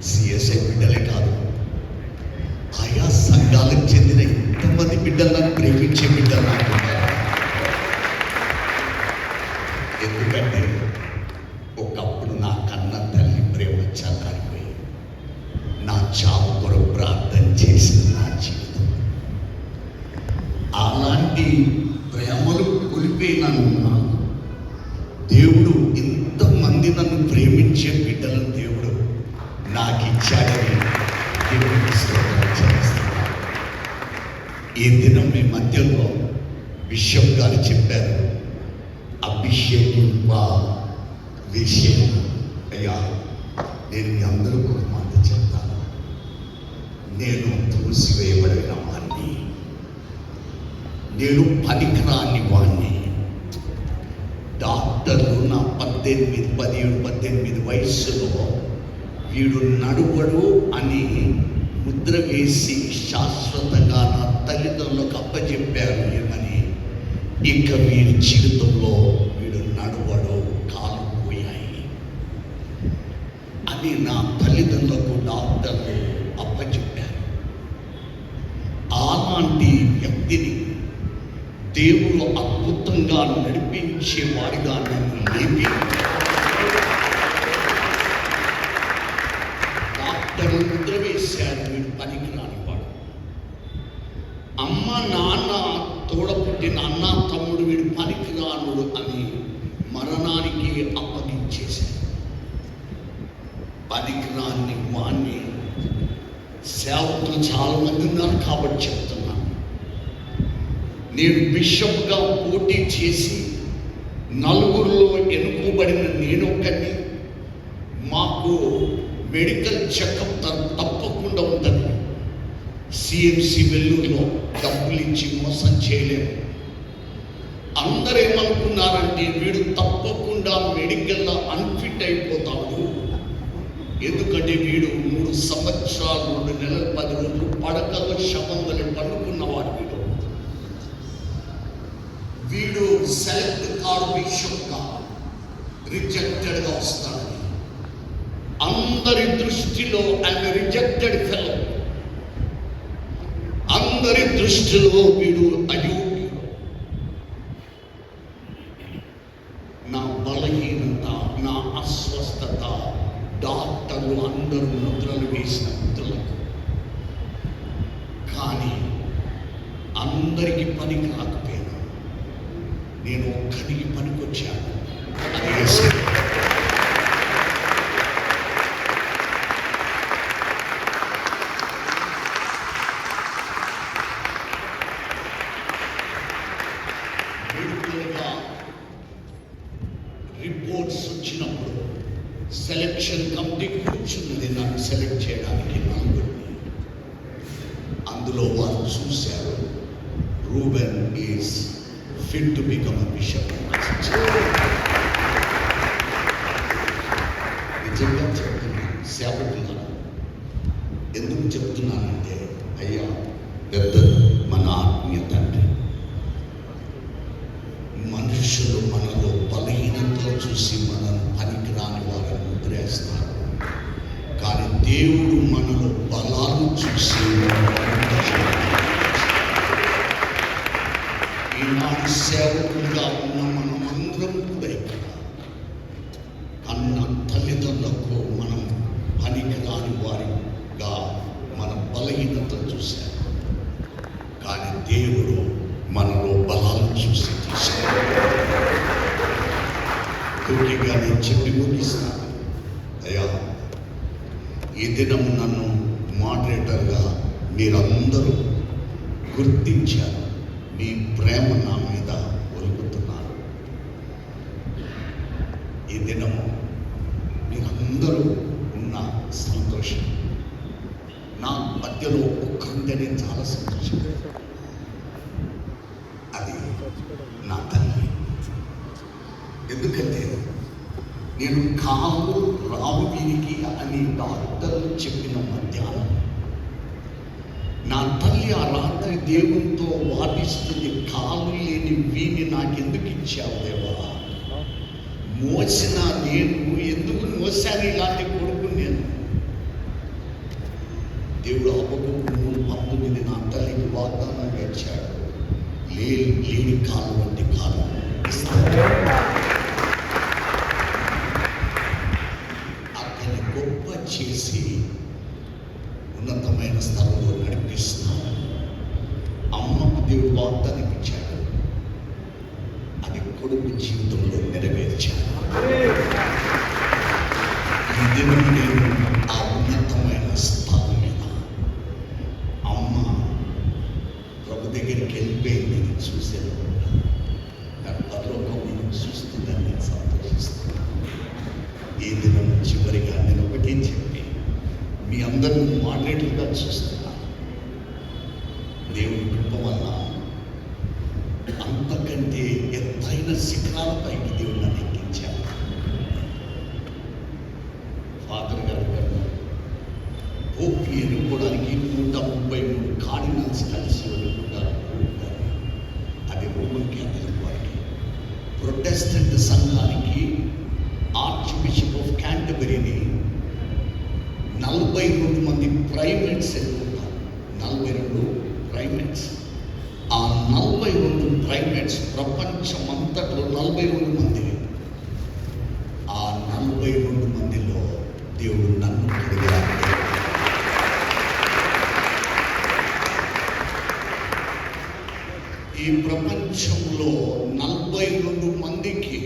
CSI బిడ్డలే కాదు, ఆయా సంఘాలకు చెందిన ఎంతమంది బిడ్డలు నన్ను ప్రేమించే బిడ్డలు నాకు ఉన్నారు. ఎందుకంటే ఒకప్పుడు నా కన్న తల్లి ప్రేమ చల్లారిపోయి నా చావు కొరకు ప్రార్థన చేసిన నా జీవితం. అలాంటి ప్రేమలు కొలిపోయినాను. దేవుడు ఇంతమంది నన్ను ప్రేమించే బిడ్డలను దేవుడు నాకు ఇచ్చాడని దేవుడికి స్తోత్రం చేస్తున్నాను. ఈ దినం మీ మధ్యలో బిషప్ గారు చెప్పారు, అభిషేకింప విషయం. అయ్యా, నేను మీ అందరూ ఒక మాట చెప్తాను. నేను త్రోసివేయబడిన వాణ్ణి, నేను పనికిరాని వాణ్ణి. డాక్టర్లు నా 17 వయస్సులో వీడు నడువడు అని ముద్ర వేసి శాశ్వతంగా నా తల్లిదండ్రులకు అప్పచెప్పారు. ఏమని? ఇక వీడి జీవితంలో వీడు నడువడు, కాలు పోయాయి అని నా తల్లిదండ్రులకు డాక్టర్లు అప్పచెప్పారు. అలాంటి వ్యక్తిని దేవుడు అద్భుతంగా నడిపించేవాడిగా నన్ను లేపి డాక్టర్లు ముద్ర వేశారు, వీడు పనికి రానివాడు. అమ్మ నాన్న తోడపుట్టిన అన్న తమ్ముడు వీడు పనికి రానుడు అని మరణానికి అప్పగించేశారు. పనికి రాని వాణ్ణి సేవకులు చాలా మంది ఉన్నారు కాబట్టి చెప్తున్నాను. నేను బిషప్గా పోటీ చేసి నలుగురిలో ఎన్నుకోబడిన నేనొక్కడిని. మాకు మెడికల్ చెకప్ తప్పకుండా ఉంటుంది. సిఎంసి వెల్లూరులో డబ్బులు ఇచ్చి మోసం చేయలేము. అందరూ ఏమనుకున్నారంటే వీడు తప్పకుండా మెడికల్లో అన్ఫిట్ అయిపోతాడు, ఎందుకంటే వీడు 3 సంవత్సరాలు 2 నెలలు 10 రోజులు పడకలో శవంలో పండుకున్నవాడు. వీడు సెలెక్ట్ కాడు, బిషప్గా రిజెక్టెడ్గా వస్తాడు. అందరి దృష్టిలో ఆయన రిజెక్టెడ్ ఫెలో. అందరి దృష్టిలో వీడు అయోగ్యుడు. నా బలహీనత, నా అస్వస్థత డాక్టర్లు అందరూ ముద్రలు వేసిన ముద్రలకు. కానీ అందరికీ పనికి రాకపోయినా నేను ఒక్కడికి పనికొచ్చాను. అది యేసయ్య. రిపోర్ట్స్ వచ్చినప్పుడు సెలెక్షన్ కమిటీ కూర్చున్నది నన్ను సెలెక్ట్ చేయడానికి 4. అందులో వారు చూశారు, Reuben is fit to become a bishop. నిజంగా చెప్తున్నాను, సేవకులను ఎందుకు చెప్తున్నానంటే, అయ్యా పెద్ద మన ఆత్మీయ తండ్రి, మనుషులు మనలో బలహీనతలు చూసి మనల్ని పనికి రాని వారిని ముద్రేస్తారు. కానీ దేవుడు మనలో బలాలు చూసి ఈనాడు సేవకులుగా ఉన్న మనం అందరం కూడా ఇక్కడ అన్న తల్లిదండ్రులకు మనం పనికి రాని వారిగా మన బలహీనతలు చూశారు. కానీ దేవుడు మనలో బలాలు చూసి తీసుకున్నాడు. నేను చెప్పి ముగిస్తాను. అయ్యా, ఈ దినం నన్ను మోడరేటర్గా మీరందరూ గుర్తించారు. మీ ప్రేమ నా మీద ఒలుగుతున్నారు. ఈ దినము మీరందరూ ఉన్న సంతోషం నా మధ్యలో ఒక్కరుంటేనే చాలా సంతోషం. అది నా తల్లి. ఎందుకంటే నేను కాలు రావు వీరికి అని డాక్టర్లు చెప్పిన మధ్యాహ్నం నా తల్లి ఆ రాత్రి దేవునితో వాదిస్తుంది, కాలు లేని వీని నాకెందుకు ఇచ్చావు దేవా? మోసిన నేను ఎందుకు మోసాను ఇలాంటి కొడుకు? నేను దేవుడు హబక్కూకు 3:19 నా తల్లికి వాగ్దానంగా ఇచ్చాడు. లేని కాలం వంటి కాలం ఇస్తాడు. అతన్ని గొప్ప చేసి ఉన్నతమైన స్థలంలో నడిపిస్తున్నాను. అమ్మకు దేవుడు వాగ్దానం ఇచ్చాడు, అది కొడుకు జీవితంలో నెరవేర్చాడు. ఈ దినం నేను ఆ ఉన్నతమైన స్థలం మీద అమ్మ ప్రభు దగ్గరికి వెళ్ళిపోయింది చూసాను. కానీ పరలోకం చూస్తుందని నేను సంతోషిస్తున్నాను. ఈ దినం చివరిగా నేను ఒకటే చెప్పి మీ అందరూ మాట్లాడేట్టుగా చూస్తున్నాను. దేవుని కృప వల్ల అంతకంటే ఎత్తైన శిఖరాలపైకి దేవుడు నన్ను ఎక్కించాడు. ఫాదర్ గారు ఓపి ఎన్నుకోవడానికి 133 కార్డినల్స్ కలిసి ఎన్నుకుంటారు. అది రోమన్ క్యాథలిక్ వారికి. ప్రొటెస్టెంట్ సంఘానికి ఆర్చ్ బిషప్ ఆఫ్ క్యాంటర్బరీని 42 మంది ప్రైమేట్స్ ఎన్నుకుంటారు. 42 ప్రైమేట్స్. ఆ 42 ప్రైమేట్స్ ప్రపంచమంతట్లో 42 మంది. ఆ 42 మందిలో దేవుడు నన్ను అడిగాడు. ఈ ప్రపంచంలో 42 మందికి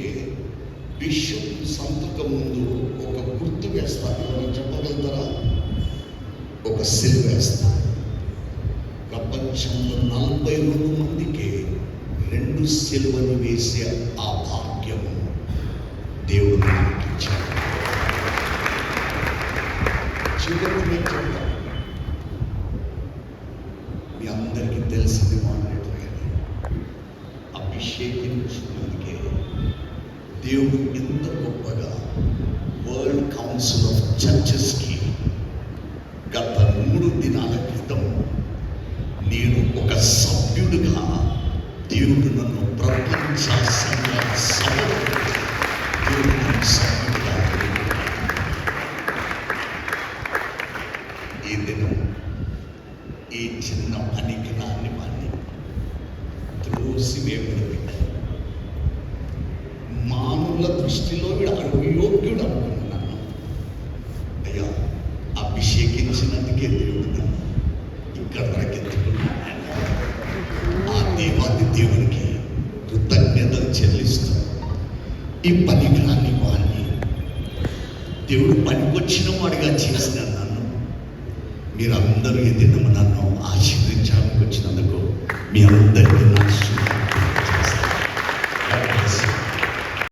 బిషప్ సంతకం ముందు ఒక గుర్తు వేస్తారు. ఎవరైనా చెప్పగలుగుతారా? ఒక సిలువ వేస్తారు. ప్రపంచంలో 42 మందికి 2 సిలువలు వేసే ఆ భాగ్యము దేవుడు నాకు ఇచ్చాడు. చివరికి నేను చెప్తాను, మీ అందరికీ తెలిసింది మాట్లాడలేదు. అభిషేకించుకున్నందుకే దేవుడు ఎంత గొప్పగా వరల్డ్ కౌన్సిల్ ఆఫ్ చర్చెస్కి గత 3 దినాల క్రితం నేను ఒక సభ్యుడిగా దేవుడు నన్ను ప్రపంచ సంఘ సభలో దేవుడు నన్ను సభ్యుడిగా ఈ దినం ఈ చిన్న పనికిరాని వాడిని త్రోసివేయబడి మానవుల దృష్టిలో వీడు అయోగ్యుడు అనుకున్నాను. అయ్యా, అభిషేకించినందుకే దేవుడు నన్ను ఇక్కడ ఎత్తుకున్నాను. ఆ దేవాది దేవునికి కృతజ్ఞతలు చెల్లిస్తూ ఈ పనికిరాని వాడిని దేవుడు పనికొచ్చిన వాడిగా చేసిన నన్ను మీరందరూ ఈ దినము నన్ను ఆశీర్వదించడానికి వచ్చినందుకు మీ అందరికీ